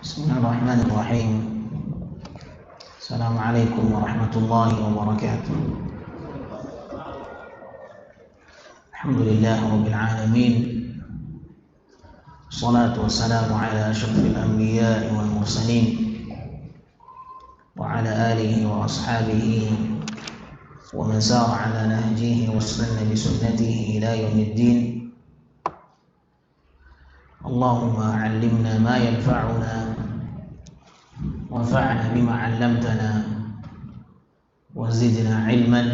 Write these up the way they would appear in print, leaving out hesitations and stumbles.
Bismillahirrahmanirrahim. Assalamualaikum warahmatullahi wabarakatuh. Alhamdulillah rabbil alamin. Salatu wassalamu ala asyrafil anbiya'i wal mursalin wa ala alihi wa ashabihi wa man sara ala nahjihi wa istanna bi sunnatihi ila yaumiddin. Allahumma 'allimna ma yanfa'una wanfa'na bima 'allamtana wa zidna 'ilman.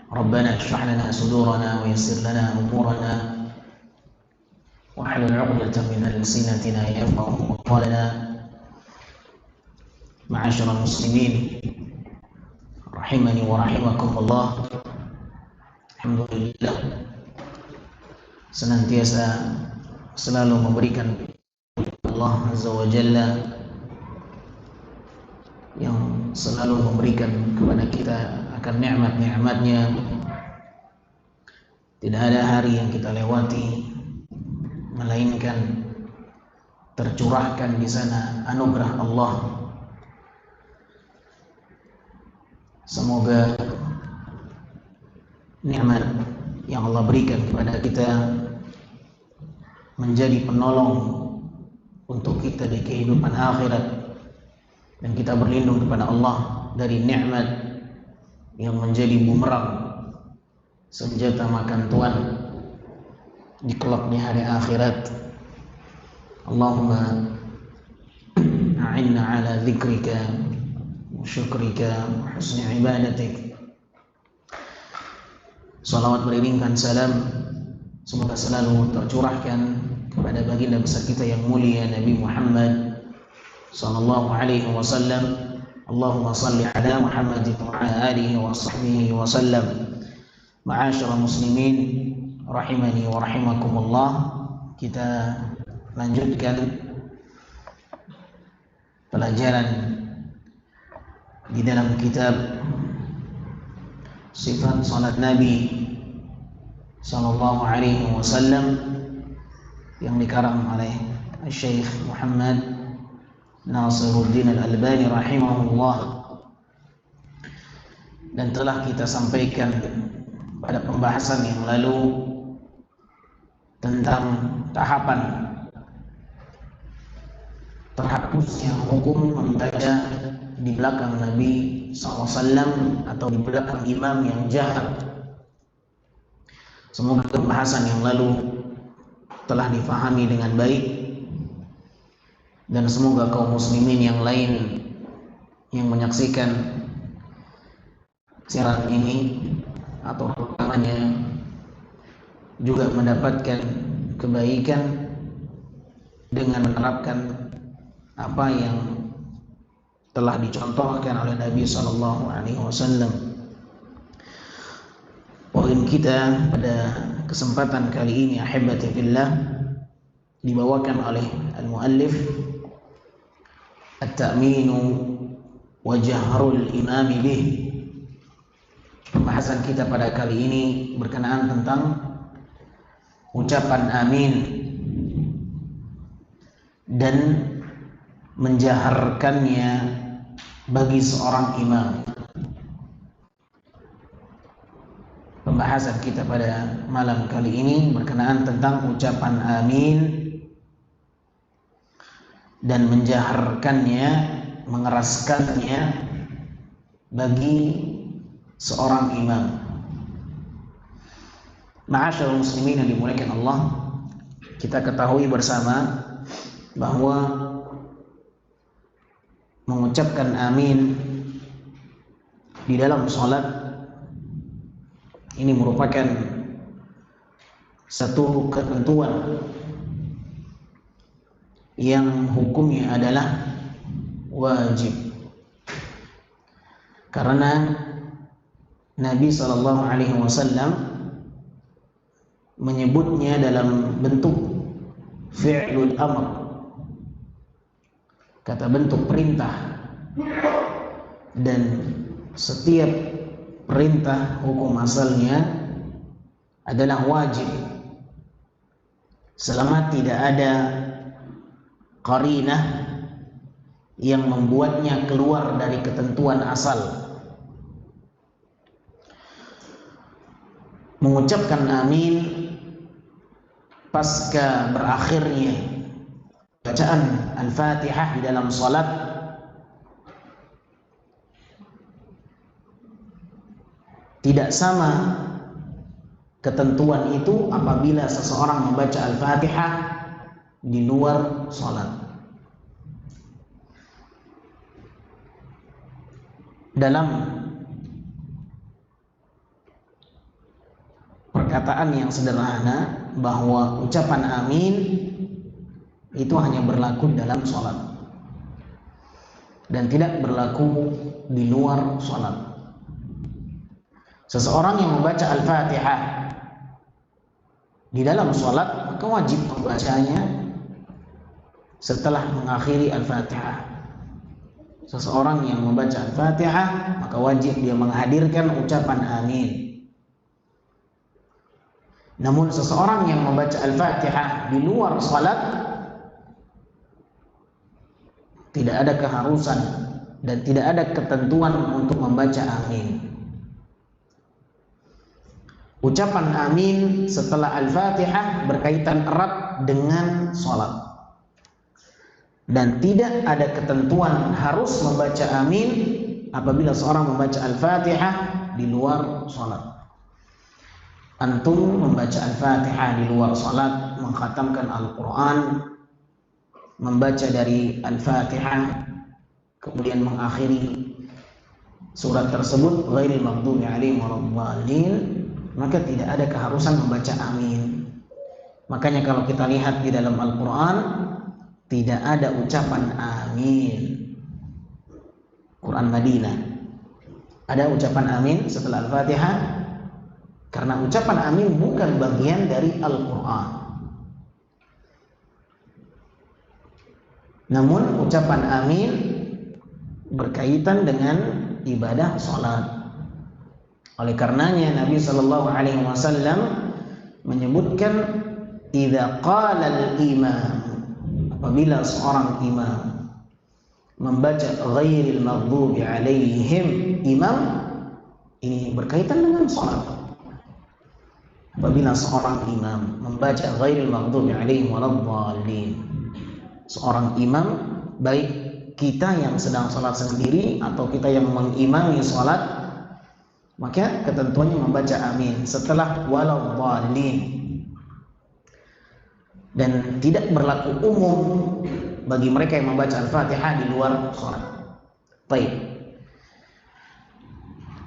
Rabbana ishrah lana sudurana wa yassir lana umurana wahlul 'uqdatam min alsinatina yafqahu qawlana. Ma'asyiral muslimin rahimani wa rahimakumullah. Alhamdulillah, senantiasa selalu memberikan Allah Azza wa Jalla yang selalu memberikan kepada kita akan nikmat-nikmatnya. Tidak ada hari yang kita lewati melainkan tercurahkan di sana anugerah Allah. Semoga nikmat yang Allah berikan kepada kita menjadi penolong untuk kita di kehidupan akhirat, dan kita berlindung kepada Allah dari nikmat yang menjadi bumerang, senjata makan tuan di kelak di hari akhirat. Allahumma a'inna ala dzikrika wa syukrika wa husni ibadatik. Salawat beriringkan salam semoga selalu tercurahkan kepada baginda besar kita yang mulia Nabi Muhammad sallallahu alaihi wasallam. Allahumma salli ala Muhammad wa ala alihi wa sahbihi wa sallam. Ma'asyiral muslimin rahimani wa rahimakumullah. Kita lanjutkan pelajaran di dalam kitab Sifat Salat Nabi sallallahu alaihi wasallam yang dikarang oleh Syekh Muhammad Nasiruddin Al-Albani rahimahullah, dan telah kita sampaikan pada pembahasan yang lalu tentang tahapan terhapusnya hukum membaca di belakang Nabi SAW atau di belakang imam yang jahat. Semoga pembahasan yang lalu telah difahami dengan baik, dan semoga kaum muslimin yang lain yang menyaksikan siaran ini atau rekamannya juga mendapatkan kebaikan dengan menerapkan apa yang telah dicontohkan oleh Nabi SAW. Poin kita pada kesempatan kali ini, ahibati fillah, dibawakan oleh al-muallif at-ta'minu wa jahrul imami bih. Pembahasan kita pada kali ini berkenaan tentang ucapan amin dan menjaharkannya bagi seorang imam. Pembahasan kita pada malam kali ini berkenaan tentang ucapan amin dan menjaharkannya, mengeraskannya bagi seorang imam. Ma'asyiral muslimin yang dimuliakan Allah, kita ketahui bersama bahwa mengucapkan amin di dalam salat ini merupakan satu ketentuan yang hukumnya adalah wajib, karena Nabi SAW menyebutnya dalam bentuk fi'lul amr, kata bentuk perintah, dan setiap perintah hukum asalnya adalah wajib selama tidak ada qarinah yang membuatnya keluar dari ketentuan asal. Mengucapkan amin pasca berakhirnya bacaan Al-Fatihah di dalam salat tidak sama ketentuan itu apabila seseorang membaca Al-Fatihah di luar salat. Dalam perkataan yang sederhana bahwa ucapan amin itu hanya berlaku dalam sholat dan tidak berlaku di luar sholat. Seseorang yang membaca Al-Fatihah di dalam sholat maka wajib membacanya setelah mengakhiri Al-Fatihah. Seseorang yang membaca Al-Fatihah maka wajib dia menghadirkan ucapan amin. Namun seseorang yang membaca Al-Fatihah di luar salat tidak ada keharusan dan tidak ada ketentuan untuk membaca amin. Ucapan amin setelah Al-Fatihah berkaitan erat dengan salat. Dan tidak ada ketentuan harus membaca amin apabila seorang membaca Al-Fatihah di luar salat. Antum membaca Al-Fatihah di luar salat, mengkhatamkan Al-Quran, membaca dari Al-Fatihah, kemudian mengakhiri surat tersebut ghairil maghdubi 'alaihim waladdallin, maka tidak ada keharusan membaca amin. Makanya kalau kita lihat di dalam Al-Quran tidak ada ucapan amin. Quran Madinah ada ucapan amin setelah Al-Fatihah, karena ucapan amin bukan bagian dari Al-Quran. Namun ucapan amin berkaitan dengan ibadah salat. Oleh karenanya Nabi SAW menyebutkan idza qala al-imam, apabila seorang imam membaca ghairil maghdubi 'alaihim, imam ini berkaitan dengan salat. Apabila seorang imam membaca ghairil maghdubi 'alaihim waladdallin, seorang imam, baik kita yang sedang salat sendiri atau kita yang mengimami salat, maka ketentuannya membaca amin setelah waladdallin. Dan tidak berlaku umum bagi mereka yang membaca Al-Fatihah di luar salat. Baik.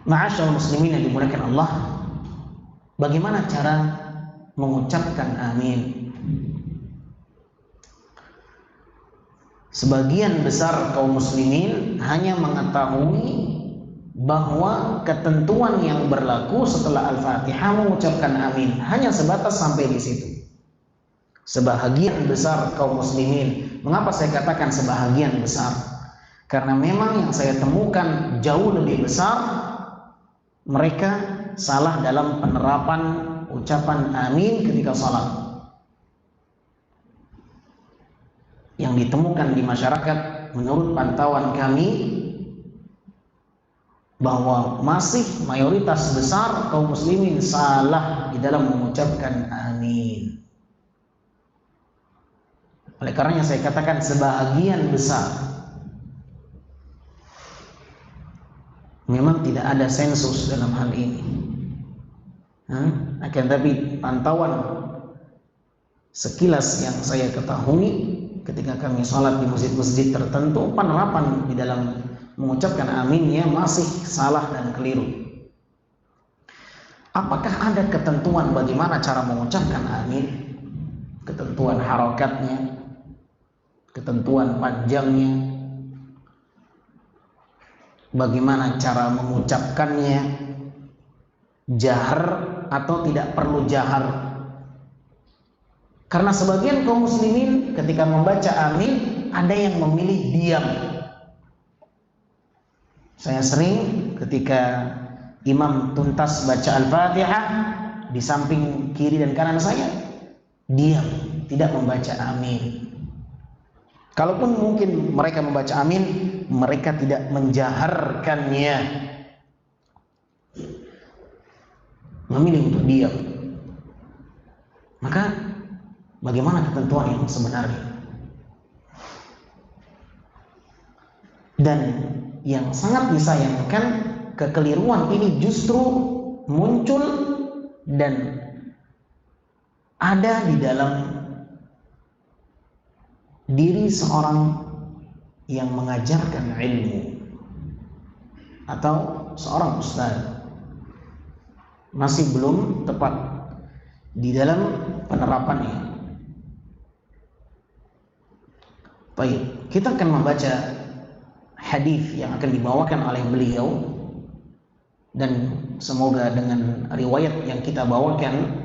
Ma'asyiral muslimin yang dimuliakan Allah, bagaimana cara mengucapkan amin? Sebagian besar kaum muslimin hanya mengetahui bahwa ketentuan yang berlaku setelah Al-Fatihah mengucapkan amin, hanya sebatas sampai di situ. Sebahagian besar kaum muslimin, mengapa saya katakan sebahagian besar? Karena memang yang saya temukan jauh lebih besar, mereka salah dalam penerapan ucapan amin ketika salat. Yang ditemukan di masyarakat menurut pantauan kami, bahwa masih mayoritas besar kaum muslimin salah di dalam mengucapkan amin. Oleh karenanya saya katakan sebahagian besar. Memang tidak ada sensus dalam hal ini. Akan tapi pantauan sekilas yang saya ketahui ketika kami sholat di masjid-masjid tertentu, penerapan di dalam mengucapkan aminnya masih salah dan keliru. Apakah ada ketentuan bagaimana cara mengucapkan amin? Ketentuan harokatnya, ketentuan panjangnya, bagaimana cara mengucapkannya, jahar atau tidak perlu jahar? Karena sebagian kaum muslimin ketika membaca amin ada yang memilih diam. Saya sering ketika imam tuntas baca Al-Fatihah, di samping kiri dan kanan saya diam, tidak membaca amin. Kalaupun mungkin mereka membaca amin, mereka tidak menjaharkannya, memilih untuk diam. Maka bagaimana ketentuan yang sebenarnya? Dan yang sangat disayangkan, kekeliruan ini justru muncul dan ada di dalam diri seorang yang mengajarkan ilmu atau seorang ustaz masih belum tepat di dalam penerapannya. Baik, kita akan membaca hadis yang akan dibawakan oleh beliau, dan semoga dengan riwayat yang kita bawakan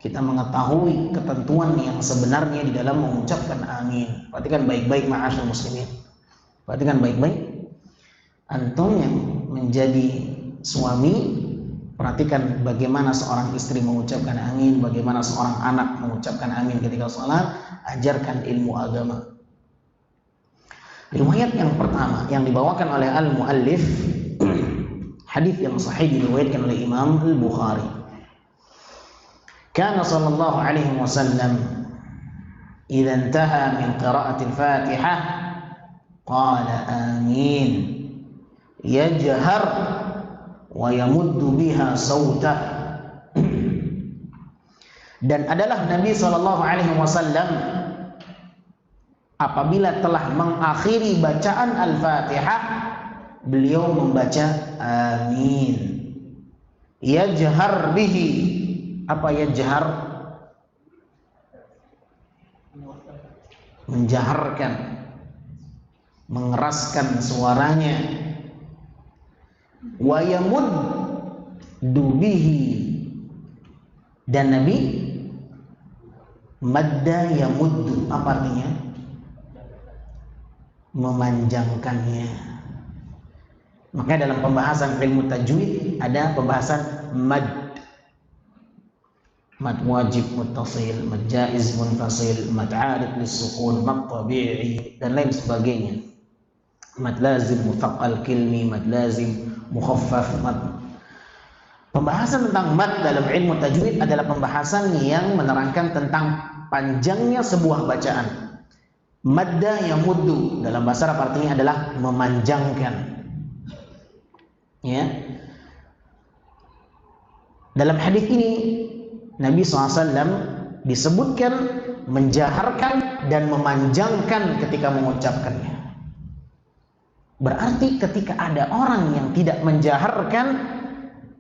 kita mengetahui ketentuan yang sebenarnya di dalam mengucapkan amin. Perhatikan baik-baik ma'asyarul muslimin. Perhatikan baik-baik. Antum yang menjadi suami, perhatikan bagaimana seorang istri mengucapkan amin, bagaimana seorang anak mengucapkan amin ketika salat. Ajarkan ilmu agama. Riwayat yang pertama yang dibawakan oleh al-muallif, hadis yang sahih diriwayatkan oleh Imam Al-Bukhari. Kana sallallahu alaihi wasallam idza intaha min qira'ati al-Fatihah qala amin yajhar wa yamuddu biha sautah. Dan adalah Nabi sallallahu alaihi wasallam apabila telah mengakhiri bacaan Al-Fatihah, beliau membaca amin. Yajhar bihi. Apa yajhar? Menjaharkan, mengeraskan suaranya. Wa yamuddu bihi. Dan Nabi madda yamuddu, apa artinya? Memanjangkannya. Makanya dalam pembahasan ilmu tajwid ada pembahasan mad. Mad wajib muttasil, mad jaiz munfasil, mad arid lis-sukun, mad tabi'i, dan lain sebagainya. Mad lazim muthaqqal kilmi, mad lazim mukhaffaf, mad. Pembahasan tentang mad dalam ilmu tajwid adalah pembahasan yang menerangkan tentang panjangnya sebuah bacaan. Madda yamuddu dalam bahasa Arab artinya adalah memanjangkan. Ya. Dalam hadis ini Nabi SAW disebutkan menjaharkan dan memanjangkan ketika mengucapkannya. Berarti ketika ada orang yang tidak menjaharkan,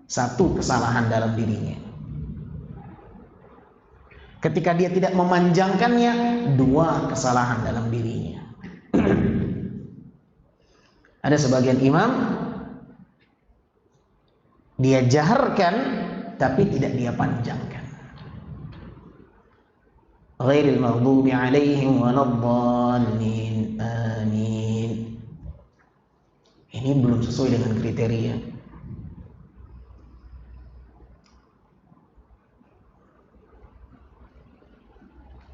satu kesalahan dalam dirinya. Ketika dia tidak memanjangkannya, dua kesalahan dalam dirinya. Ada sebagian imam dia jaharkan tapi tidak dia panjangkan. Ghairil maghdubi alaihim waladdallin. Amin. Ini belum sesuai dengan kriteria.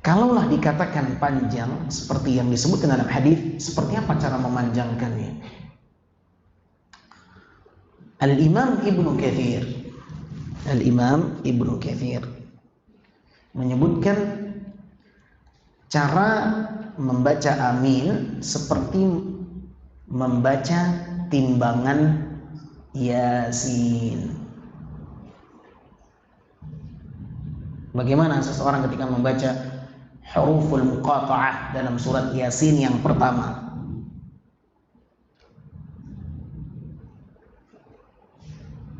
Kalaulah dikatakan panjang seperti yang disebutkan dalam hadis, seperti apa cara memanjangkannya? Al-Imam Ibnu Katsir menyebutkan cara membaca amin seperti membaca timbangan Yasin. Bagaimana seseorang ketika membaca huruful muqata'ah dalam surat Yasin yang pertama?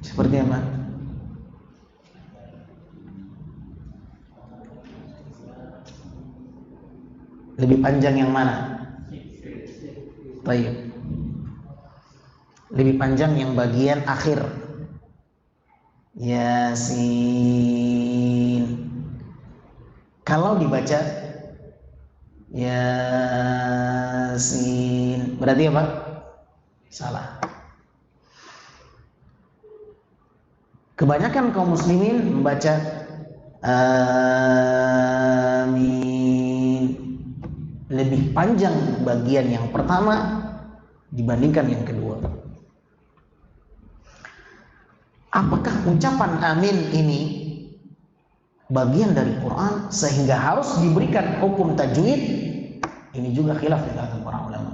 Seperti apa? Lebih panjang yang mana? Baik. Lebih panjang yang bagian akhir. Yasin. Kalau dibaca Yasin, berarti apa? Salah. Kebanyakan kaum muslimin membaca amin. lebih panjang bagian yang pertama dibandingkan yang kedua. Apakah ucapan amin ini bagian dari Quran sehingga harus diberikan hukum tajwid? Ini juga khilaf di kalangan para ulama.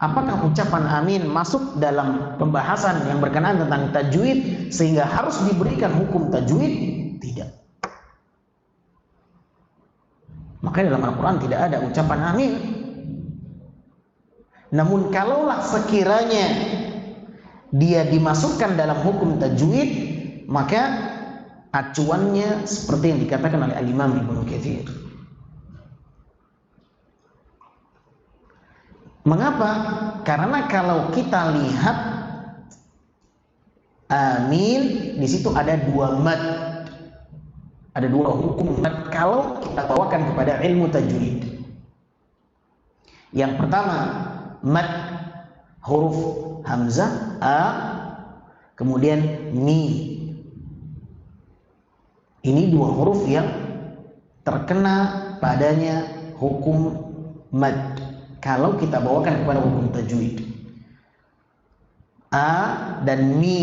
Apakah ucapan amin masuk dalam pembahasan yang berkenaan tentang tajwid sehingga harus diberikan hukum tajwid? Tidak. Makanya dalam Al-Quran tidak ada ucapan amin. Namun kalaulah sekiranya dia dimasukkan dalam hukum tajwid, maka acuannya seperti yang dikatakan oleh Al-Imam Ibnu Katsir. Mengapa? Karena kalau kita lihat amin, di situ ada dua mad, ada dua hukum mad kalau kita bawakan kepada ilmu tajwid. Yang pertama, mad huruf hamzah a, kemudian mi. Ini dua huruf yang terkena padanya hukum mad kalau kita bawakan kepada hukum tajwid. A dan mi.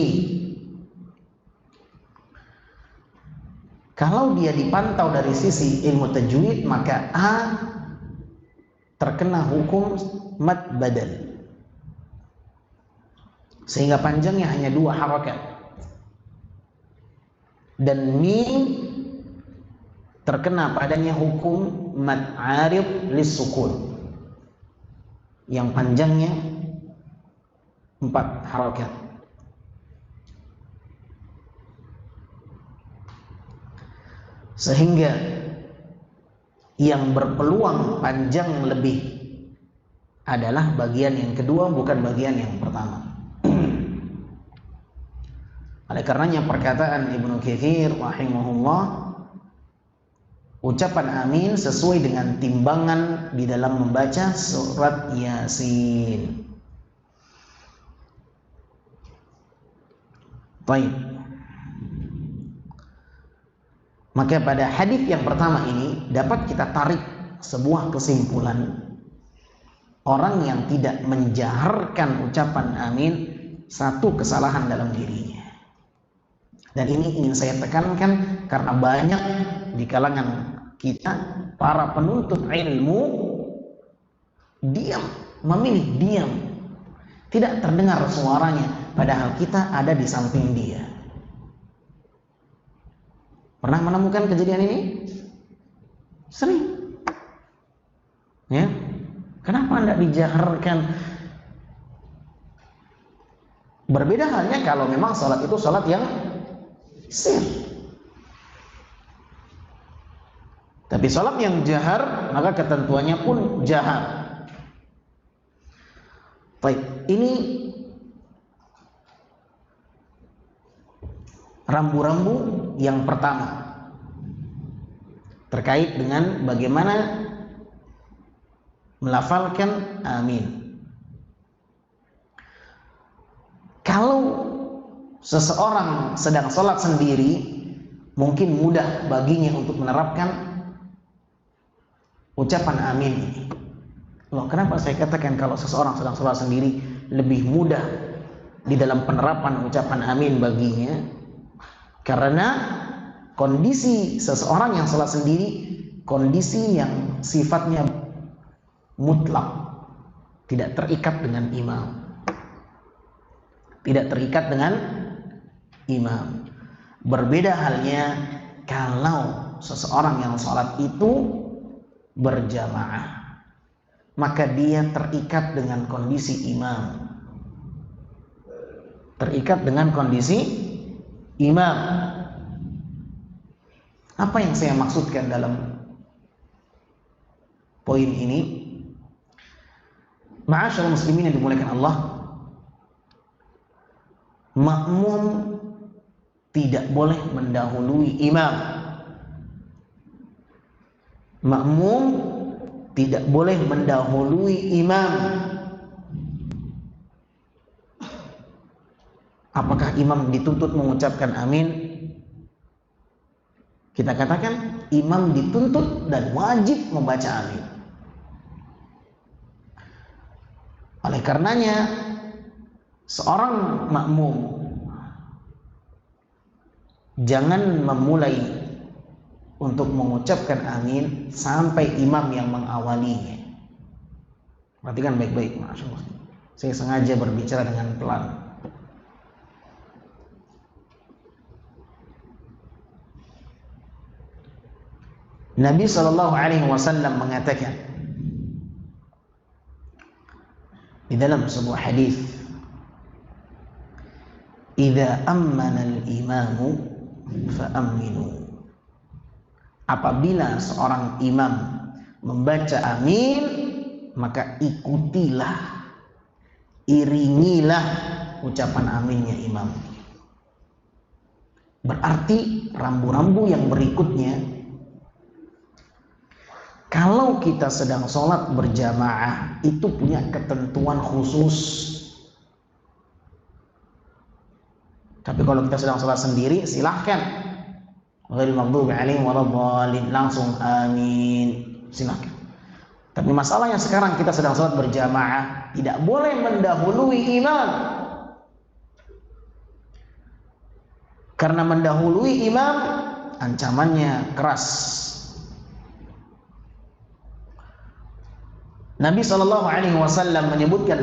Kalau dia dipantau dari sisi ilmu tajwid, maka a terkena hukum mad badal, sehingga panjangnya hanya dua harakat. Dan mi terkena padanya hukum mad arid lis sukun, yang panjangnya 4 harakat. Sehingga yang berpeluang panjang lebih adalah bagian yang kedua, bukan bagian yang pertama. Oleh karenanya perkataan Ibnu Katsir rahimahullah, ucapan amin sesuai dengan timbangan di dalam membaca surat Yasin. Baik. Maka pada hadis yang pertama ini dapat kita tarik sebuah kesimpulan. Orang yang tidak menjaharkan ucapan amin, satu kesalahan dalam dirinya. Dan ini ingin saya tekankan karena banyak di kalangan kita, para penuntut ilmu, diam, memilih diam, tidak terdengar suaranya, padahal kita ada di samping dia. Pernah menemukan kejadian ini? Sering. Ya, kenapa tidak dijaharkan? Berbeda halnya kalau memang salat itu salat yang sir. Tapi salat yang jahar, maka ketentuannya pun jahar. Baik, ini rambu-rambu yang pertama terkait dengan bagaimana melafalkan amin. Kalau seseorang sedang sholat sendiri, mungkin mudah baginya untuk menerapkan ucapan amin ini. Loh, kenapa saya katakan kalau seseorang sedang sholat sendiri lebih mudah di dalam penerapan ucapan amin baginya? Karena kondisi seseorang yang sholat sendiri, kondisi yang sifatnya mutlak, tidak terikat dengan imam, tidak terikat dengan imam. Berbeda halnya kalau seseorang yang sholat itu berjamaah, maka dia terikat dengan kondisi imam, terikat dengan kondisi imam. Apa yang saya maksudkan dalam poin ini? Ma'asyiral muslimin yang dimuliakan Allah, makmum tidak boleh mendahului imam. Makmum tidak boleh mendahului imam. Apakah imam dituntut mengucapkan amin? Kita katakan imam dituntut dan wajib membaca amin. Oleh karenanya seorang makmum jangan memulai untuk mengucapkan amin sampai imam yang mengawalinya. Perhatikan baik-baik, Masya Allah. Saya sengaja berbicara dengan pelan. Nabi SAW mengatakan di dalam sebuah hadis, "Idza ammana al-imamu fa'aminu." Apabila seorang imam membaca amin, maka ikutilah, iringilah ucapan aminnya imam. Berarti rambu-rambu yang berikutnya, kalau kita sedang sholat berjamaah, itu punya ketentuan khusus. Tapi kalau kita sedang sholat sendiri, silahkan. Ghairil maghdubi alaihim waladhdallin, langsung amin, silahkan. Tapi masalahnya sekarang kita sedang sholat berjamaah, tidak boleh mendahului imam. Karena mendahului imam, ancamannya keras. Nabi SAW menyebutkan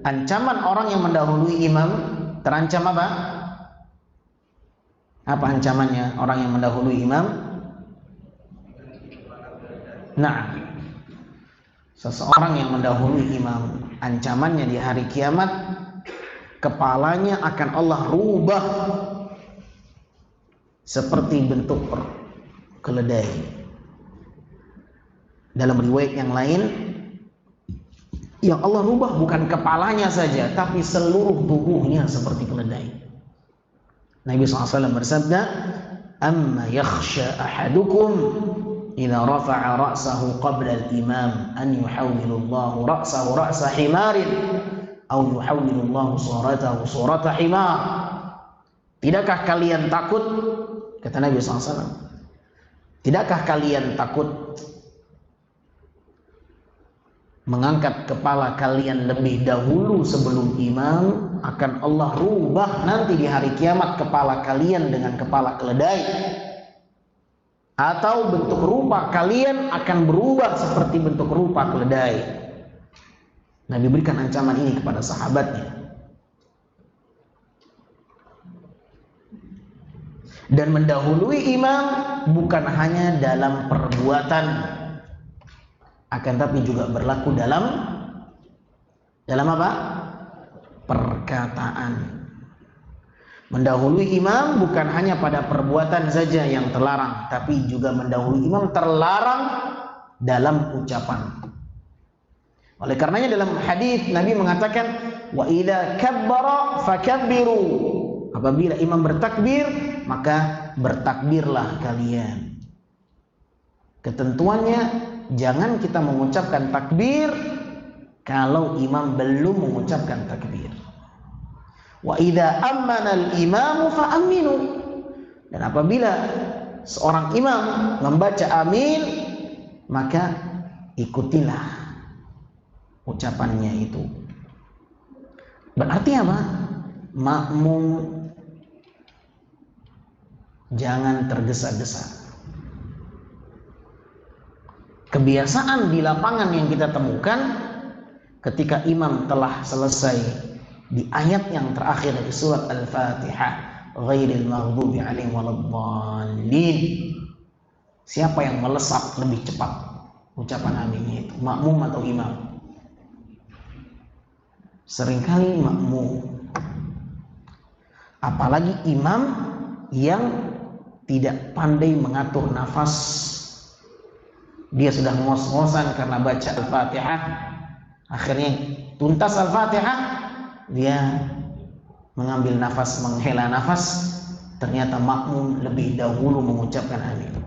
ancaman orang yang mendahului imam terancam apa? Apa ancamannya orang yang mendahului imam? Nah, seseorang yang mendahului imam, ancamannya di hari kiamat, kepalanya akan Allah rubah seperti bentuk keledai. Dalam riwayat yang lain, yang Allah rubah bukan kepalanya saja, tapi seluruh tubuhnya seperti keledai. Nabi SAW bersabda, "Amma yakhsha ahadukum idza rafa'a ra'sahu qabla al-imam an yuhawwilullahu ra'sahu ra'sa himarin aw yuhawwilullahu suratahu surata himar." Tidakkah kalian takut, kata Nabi SAW, tidakkah kalian takut mengangkat kepala kalian lebih dahulu sebelum imam, akan Allah rubah nanti di hari kiamat kepala kalian dengan kepala keledai, atau bentuk rupa kalian akan berubah seperti bentuk rupa keledai. Nabi berikan ancaman ini kepada sahabatnya. Dan mendahului imam bukan hanya dalam perbuatan, akan tapi juga berlaku dalam apa? Perkataan. Mendahului imam bukan hanya pada perbuatan saja yang terlarang, tapi juga mendahului imam terlarang dalam ucapan. Oleh karenanya dalam hadis Nabi mengatakan, "Wa idza kabbara fakabbiru." Apabila imam bertakbir, maka bertakbirlah kalian. Ketentuannya, jangan kita mengucapkan takbir kalau imam belum mengucapkan takbir. Wa idza ammana al-imamu fa'aminu. Dan apabila seorang imam membaca amin, maka ikutilah ucapannya itu. Berarti apa? Makmum jangan tergesa-gesa. Kebiasaan di lapangan yang kita temukan, ketika imam telah selesai di ayat yang terakhir dari surat Al-Fatihah, ghairil maghdubi alaihim waladhdallin, siapa yang melesat lebih cepat ucapan aminnya itu, makmum atau imam? Seringkali makmum, apalagi imam yang tidak pandai mengatur nafas. Dia sudah ngos-ngosan karena baca Al-Fatihah, akhirnya tuntas Al-Fatihah, dia mengambil nafas, menghela nafas, ternyata makmum lebih dahulu mengucapkan amin.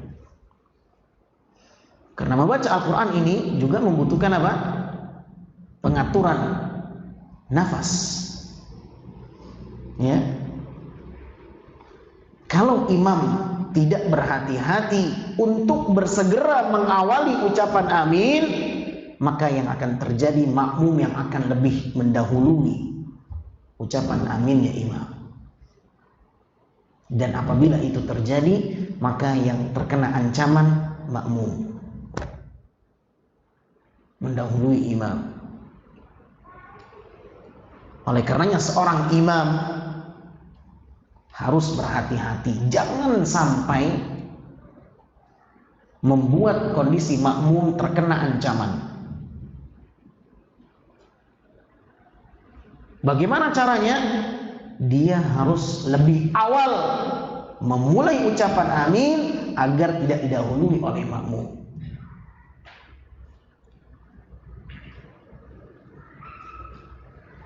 Karena membaca Al-Quran ini juga membutuhkan apa? Pengaturan nafas. Ya. Kalau imam tidak berhati-hati untuk bersegera mengawali ucapan amin, maka yang akan terjadi makmum yang akan lebih mendahului ucapan aminnya imam. Dan apabila itu terjadi, maka yang terkena ancaman makmum mendahului imam. Oleh karenanya seorang imam harus berhati-hati, jangan sampai membuat kondisi makmum terkena ancaman. Bagaimana caranya? Dia harus lebih awal memulai ucapan amin agar tidak didahului oleh makmum.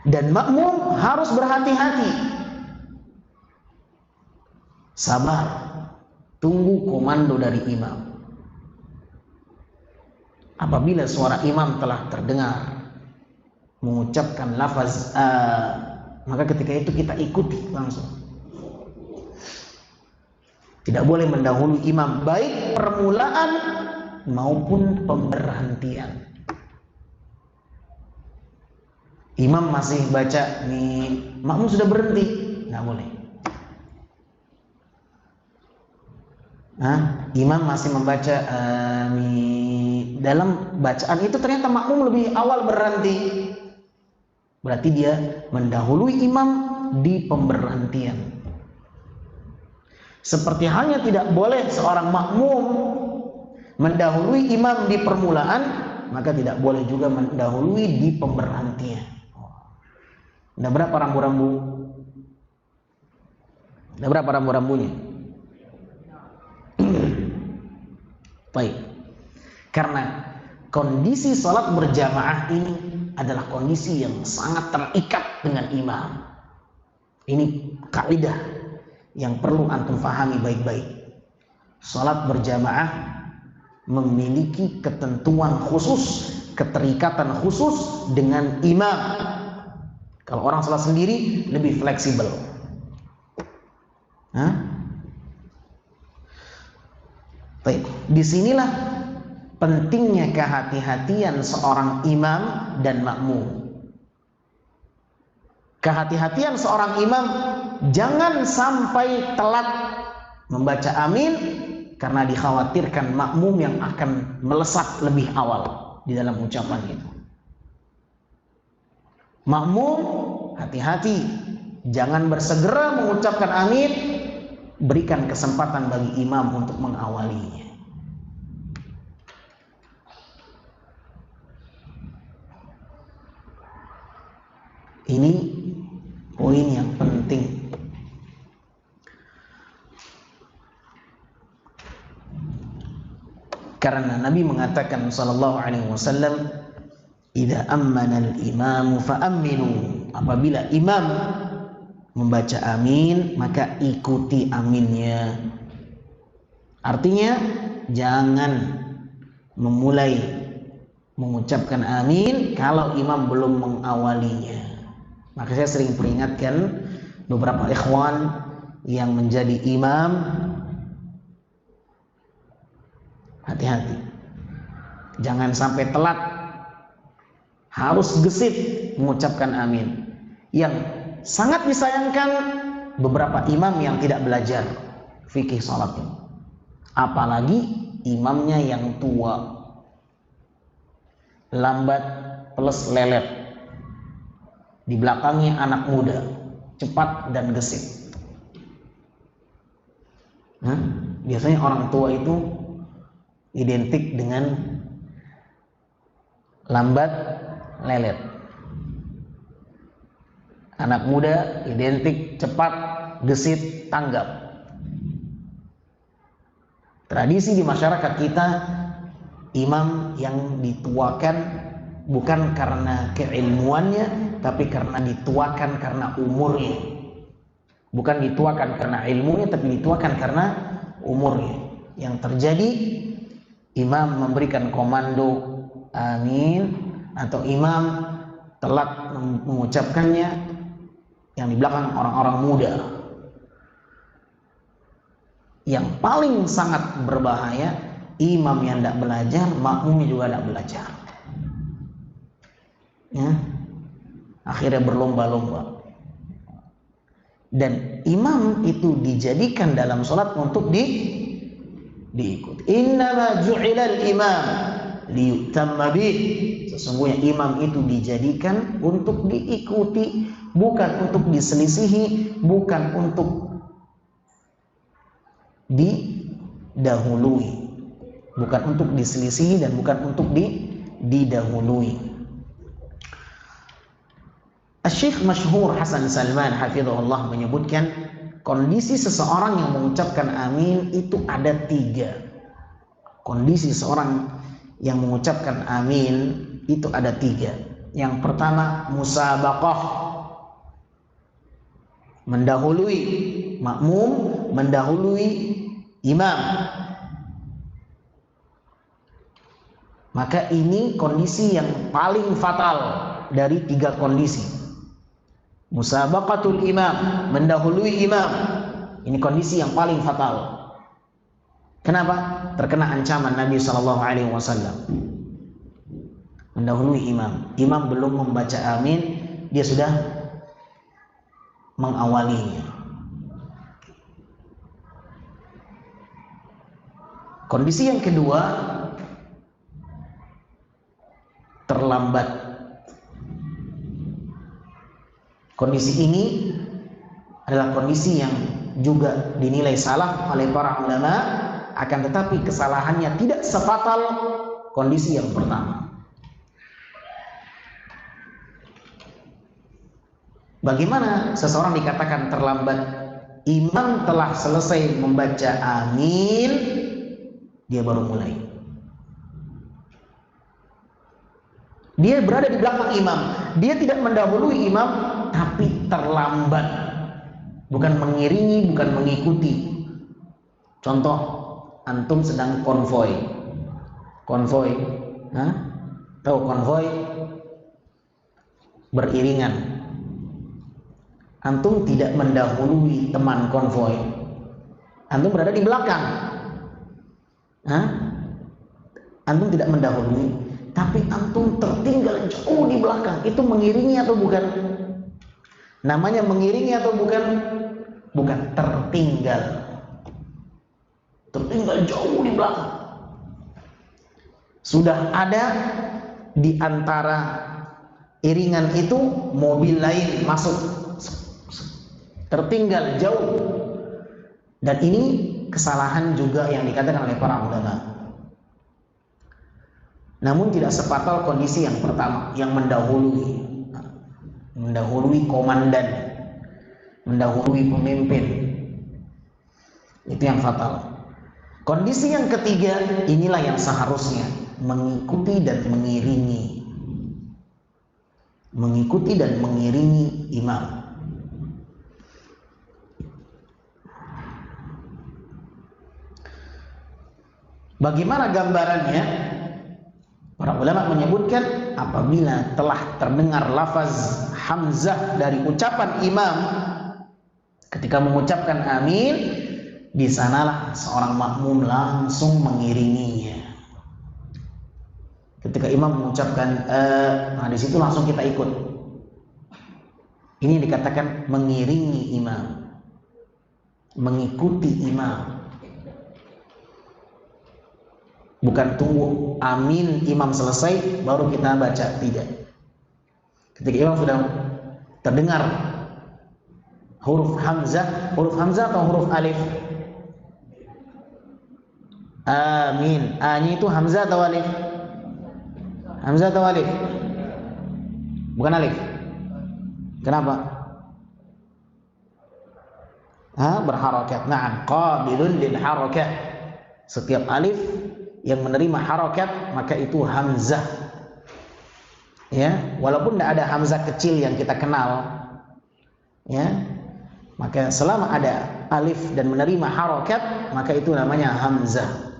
Dan makmum harus berhati-hati. Sabar, tunggu komando dari imam. Apabila suara imam telah terdengar mengucapkan lafaz maka ketika itu kita ikuti langsung. Tidak boleh mendahului imam, baik permulaan maupun pemberhentian. Imam masih baca nih, makmum sudah berhenti, nggak boleh. Imam masih membaca dalam bacaan itu ternyata makmum lebih awal berhenti. Berarti dia mendahului imam di pemberhentian. Seperti halnya tidak boleh seorang makmum mendahului imam di permulaan, maka tidak boleh juga mendahului di pemberhentian. Ada berapa rambu-rambu? Ada berapa rambu-rambunya? Baik. Karena kondisi sholat berjamaah ini adalah kondisi yang sangat terikat dengan imam. Ini kaidah yang perlu antum fahami baik-baik. Sholat berjamaah memiliki ketentuan khusus, keterikatan khusus dengan imam. Kalau orang sholat sendiri lebih fleksibel. Baik, disinilah pentingnya kehati-hatian seorang imam dan makmum. Kehati-hatian seorang imam, jangan sampai telat membaca amin karena dikhawatirkan makmum yang akan melesat lebih awal di dalam ucapan itu. Makmum, hati-hati, jangan bersegera mengucapkan amin, berikan kesempatan bagi imam untuk mengawalinya. Ini poin yang penting. Karena Nabi mengatakan sallallahu alaihi wasallam, "Idza ammana al-imamu fa aminu." Apabila imam membaca amin, maka ikuti aminnya. Artinya jangan memulai mengucapkan amin kalau imam belum mengawalinya. Maka saya sering peringatkan beberapa ikhwan yang menjadi imam, hati-hati, jangan sampai telat, harus gesit mengucapkan amin. Yang sangat disayangkan beberapa imam yang tidak belajar fikih sholat ini, apalagi imamnya yang tua, lambat plus lelet, di belakangnya anak muda, cepat dan gesit. Biasanya orang tua itu identik dengan lambat lelet. Anak muda identik cepat, gesit, tanggap. Tradisi di masyarakat kita, imam yang dituakan bukan karena keilmuannya, tapi karena dituakan karena umurnya. Bukan dituakan karena ilmunya, tapi dituakan karena umurnya. Yang terjadi, imam memberikan komando amin atau imam telat mengucapkannya, yang di belakang orang-orang muda. Yang paling sangat berbahaya, imam yang tidak belajar, makmumnya juga tidak belajar. ya, akhirnya berlomba-lomba. Dan imam itu dijadikan dalam sholat untuk diikuti. Innama ju'ilal imam liyutamma bih. Sesungguhnya imam itu dijadikan untuk diikuti, bukan untuk diselisihi, bukan untuk didahului, bukan untuk diselisihi dan bukan untuk didahului. Syekh Masyhur Hasan Salman hafizahullah menyebutkan kondisi seseorang yang mengucapkan amin itu ada 3. Kondisi seorang yang mengucapkan amin itu ada 3. Yang pertama, musabaqah, mendahului makmum, mendahului imam. Maka ini kondisi yang paling fatal dari 3 kondisi. Musabaqatul imam, mendahului imam. Ini kondisi yang paling fatal. Kenapa? Terkena ancaman Nabi SAW. Mendahului imam. Imam belum membaca amin, dia sudah mengawalinya. Kondisi yang kedua, terlambat. Kondisi ini adalah kondisi yang juga dinilai salah oleh para ulama, akan tetapi kesalahannya tidak sefatal kondisi yang pertama. Bagaimana seseorang dikatakan terlambat? Imam telah selesai membaca amin, dia baru mulai. Dia berada di belakang imam, dia tidak mendahului imam, tapi terlambat. Bukan mengiringi, bukan mengikuti. Contoh, antum sedang konvoi. Konvoi, tahu konvoi? Beriringan. Antum tidak mendahului teman konvoi. Antum berada di belakang. Antum tidak mendahului, tapi antum tertinggal jauh di belakang. Itu mengiringi atau bukan? Namanya mengiringi atau bukan? Bukan, tertinggal. Tertinggal jauh di belakang. Sudah ada di antara iringan itu mobil lain masuk, tertinggal jauh. Dan ini kesalahan juga yang dikatakan oleh para ulama. Namun tidak sefatal kondisi yang pertama, yang mendahului komandan, mendahului pemimpin. Itu yang fatal. Kondisi yang ketiga, inilah yang seharusnya mengikuti dan mengiringi. Mengikuti dan mengiringi imam. Bagaimana gambarannya? Para ulama menyebutkan apabila telah terdengar lafaz hamzah dari ucapan imam ketika mengucapkan amin, di sanalah seorang makmum langsung mengiringinya. Ketika imam mengucapkan di situ langsung kita ikut. Ini dikatakan mengiringi imam, mengikuti imam. Bukan tunggu amin imam selesai baru kita baca, tidak. Ketika imam sudah terdengar huruf hamzah atau huruf alif? Amin. A-nya itu hamzah atau alif? Hamzah atau alif? Bukan alif. Kenapa? Berharakat. Na'am, qabilun lil harakat. Setiap alif yang menerima harakat maka itu hamzah. Ya, walaupun tidak ada hamzah kecil yang kita kenal, ya, maka selama ada alif dan menerima harakat maka itu namanya hamzah.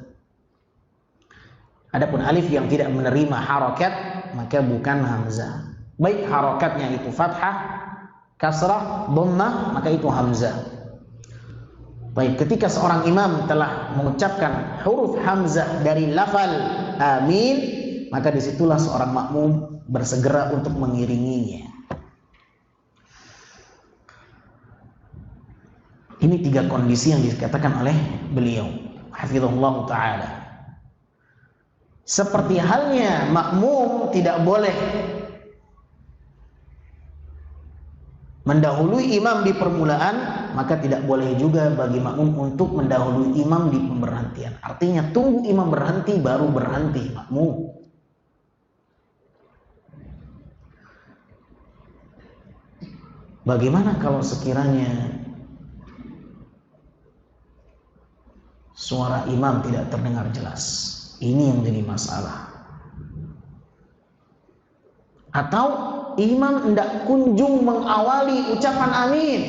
Adapun alif yang tidak menerima harakat maka bukan hamzah. Baik harakatnya itu fathah, kasrah, dhammah, maka itu hamzah. Baik, ketika seorang imam telah mengucapkan huruf hamzah dari lafal amin, maka disitulah seorang makmum bersegera untuk mengiringinya. Ini 3 kondisi yang dikatakan oleh beliau, hafizahullah ta'ala. Seperti halnya makmum tidak boleh mendahului imam di permulaan, maka tidak boleh juga bagi makmum untuk mendahului imam di pemberhentian. Artinya tunggu imam berhenti baru berhenti makmum. Bagaimana kalau sekiranya suara imam tidak terdengar jelas? Ini yang jadi masalah. Atau imam hendak kunjung mengawali ucapan amin,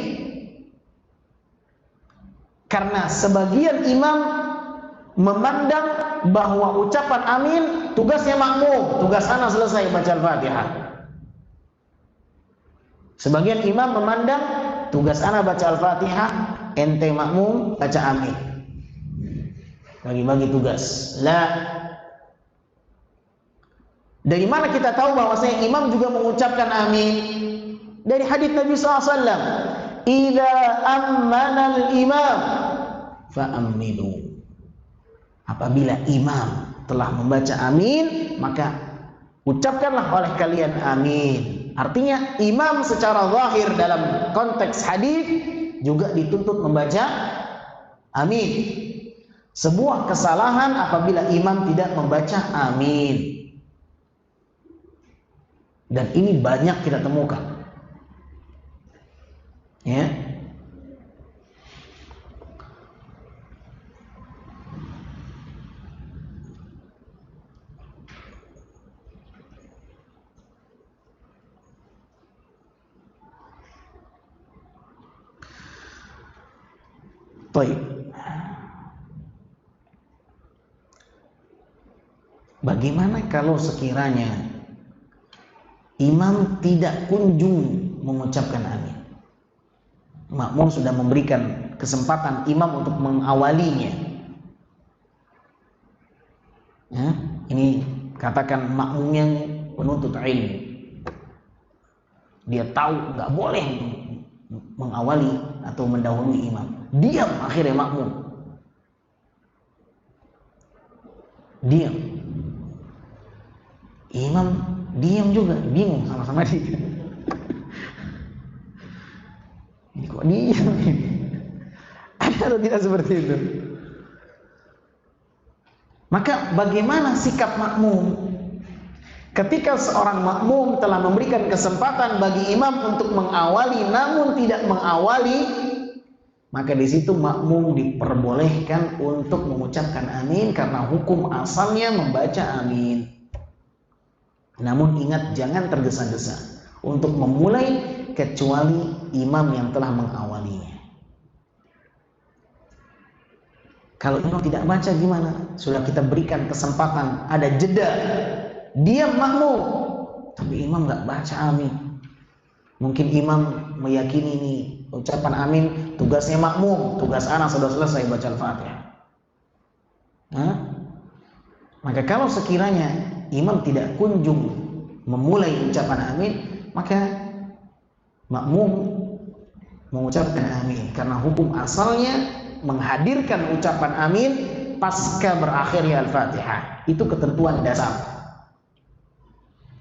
karena sebagian imam memandang bahwa ucapan amin tugasnya makmum, tugas ana selesai baca Al-Fatihah. Sebagian imam memandang tugas ana baca Al-Fatihah, ente makmum baca amin. Bagi-bagi tugas. Dari mana kita tahu bahwasanya imam juga mengucapkan amin? Dari hadits Nabi SAW. Idza ammana al-imam fa'aminu. Apabila imam telah membaca amin, maka ucapkanlah oleh kalian amin. Artinya imam secara zahir dalam konteks hadis juga dituntut membaca amin. Sebuah kesalahan apabila imam tidak membaca amin. Dan ini banyak kita temukan. Ya. Baik. Bagaimana kalau sekiranya imam tidak kunjung mengucapkan amin? Makmum sudah memberikan kesempatan imam untuk mengawalinya. Ya, ini katakan makmum yang penuntut ilmu. Dia tahu nggak boleh mengawali atau mendahului imam. Diam akhirnya makmum. Diam. Imam diam juga, bingung sama-sama dia. Ini kok diam ini? Ada atau tidak seperti itu? Maka bagaimana sikap makmum? Ketika seorang makmum telah memberikan kesempatan bagi imam untuk mengawali namun tidak mengawali, maka di situ makmum diperbolehkan untuk mengucapkan amin karena hukum asalnya membaca amin. Namun ingat, jangan tergesa-gesa untuk memulai kecuali imam yang telah mengawalinya. Kalau imam tidak baca gimana? Sudah kita berikan kesempatan, ada jeda, diam makmum, tapi imam nggak baca amin. Mungkin imam meyakini ini ucapan amin tugasnya makmum, tugas anak sudah selesai baca Al-Fatihah. Maka kalau sekiranya imam tidak kunjung memulai ucapan amin, maka makmum mengucapkan amin karena hukum asalnya menghadirkan ucapan amin pasca berakhirnya Al-Fatihah. Itu ketentuan dasar,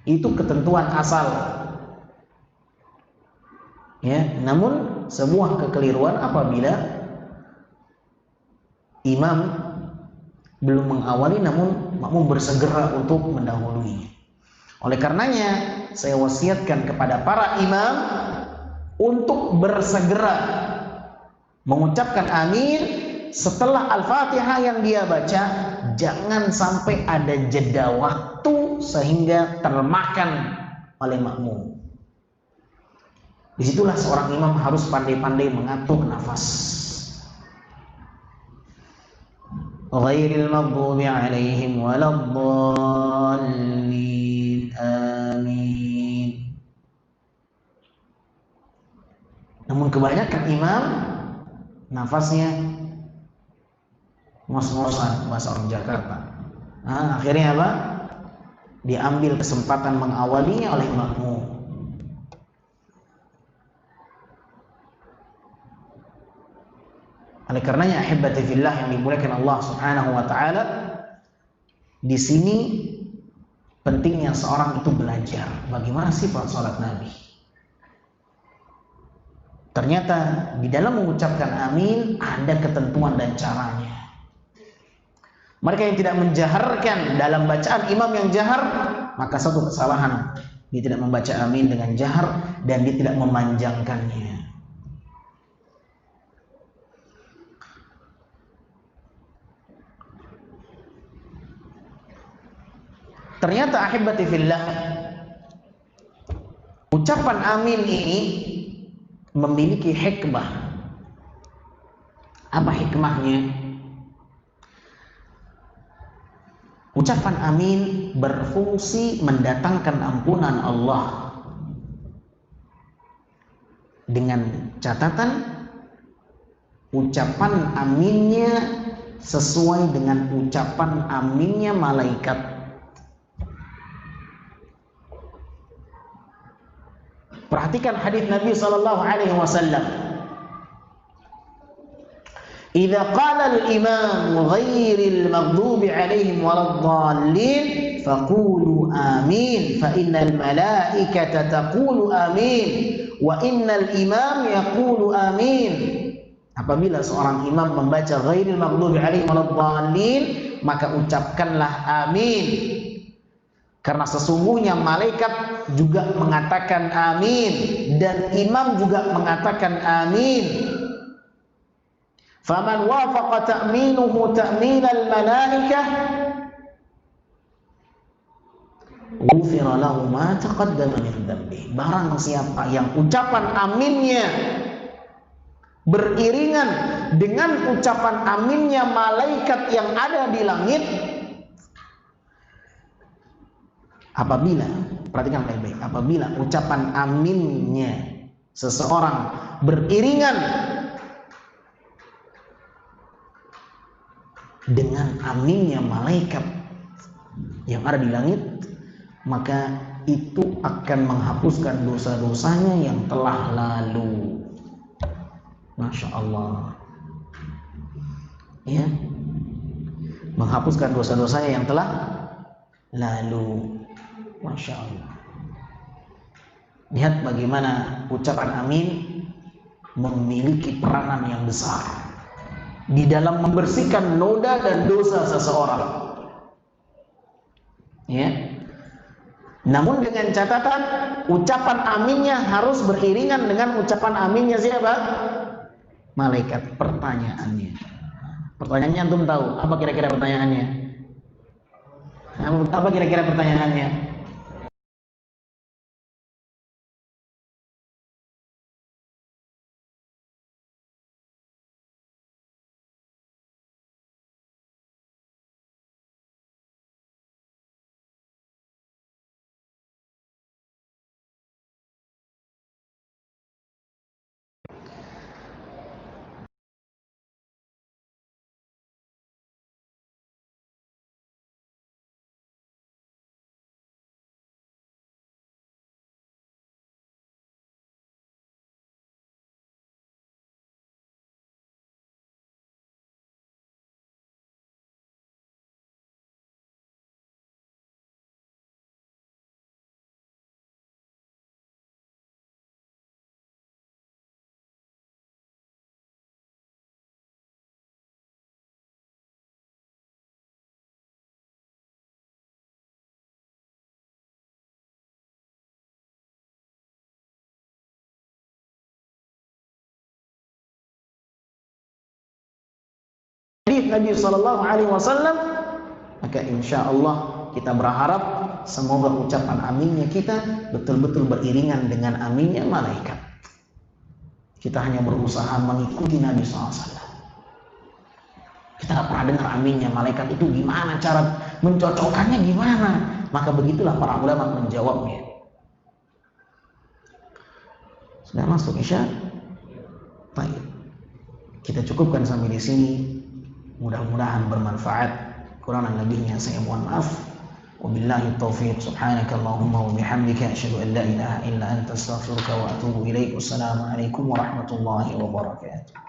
itu ketentuan asal. Ya, namun sebuah kekeliruan apabila imam belum mengawali namun makmum bersegera untuk mendahulunya. Oleh karenanya saya wasiatkan kepada para imam untuk bersegera mengucapkan amin setelah Al-Fatihah yang dia baca. Jangan sampai ada jeda waktu sehingga termakan oleh makmum. Disitulah seorang imam harus pandai-pandai mengatur nafas. Ghairil maghdubi alaihim waladdallin. Amin. Namun kebanyakan imam nafasnya ngos-ngosan, bahasa orang Jakarta. Akhirnya apa? diambil kesempatan mengawalinya oleh makmum. Oleh karenanya ahibati fillah yang dimuliakan Allah Subhanahu wa taala, di sini pentingnya seorang itu belajar bagaimana sifat salat Nabi. Ternyata di dalam mengucapkan amin ada ketentuan dan caranya. Mereka yang tidak menjaharkan dalam bacaan imam yang jahar, maka satu kesalahan, dia tidak membaca amin dengan jahar dan dia tidak memanjangkannya. Ternyata ahibati fillah, ucapan amin ini memiliki hikmah. Apa hikmahnya? Ucapan amin berfungsi mendatangkan ampunan Allah, dengan catatan ucapan aminnya sesuai dengan ucapan aminnya malaikat. Perhatikan hadis Nabi sallallahu alaihi wasallam. Idza qala al-imam ghairil maghdubi 'alaihim waladdallin faqulu amin fa innal malaikata taqulu amin wa innal imam yaqulu amin. Apabila seorang imam membaca ghairil maghdubi 'alaihim waladdallin, maka ucapkanlah amin. Karena sesungguhnya malaikat juga mengatakan amin dan imam juga mengatakan amin. Faman wafaqa ta'minuhu ta'minal malaikah ghufira lahu ma taqaddama min dhanbi. Barang siapa yang ucapan aminnya beriringan dengan ucapan aminnya malaikat yang ada di langit, apabila, perhatikan baik-baik, apabila ucapan aminnya seseorang beriringan dengan aminnya malaikat yang ada di langit, maka itu akan menghapuskan dosa-dosanya yang telah lalu. Masya Allah, ya, menghapuskan dosa-dosanya yang telah lalu. Masya Allah. Lihat bagaimana ucapan amin memiliki peranan yang besar di dalam membersihkan noda dan dosa seseorang. Ya. Namun dengan catatan ucapan aminnya harus beriringan dengan ucapan aminnya siapa? Malaikat. Pertanyaannya antum tahu? Apa kira-kira pertanyaannya? Apa kira-kira pertanyaannya? Nabi Sallallahu Alaihi Wasallam, maka insya Allah kita berharap semoga ucapan aminnya kita betul-betul beriringan dengan aminnya malaikat. Kita hanya berusaha mengikuti Nabi SAW. Kita nggak pernah dengar aminnya malaikat itu gimana, cara mencocokkannya gimana. Maka begitulah para ulama menjawabnya. Sudah masuk Isya? Baik. Kita cukupkan sampai di sini. Mudah-mudahan bermanfaat. Kurang lebihnya saya mohon maaf. Wabillahi taufiq. Subhanakallahumma wa bihamdika asyhadu an la ilaha illa anta astaghfiruka wa atubu ilaik. Wassalamualaikum warahmatullahi wabarakatuh.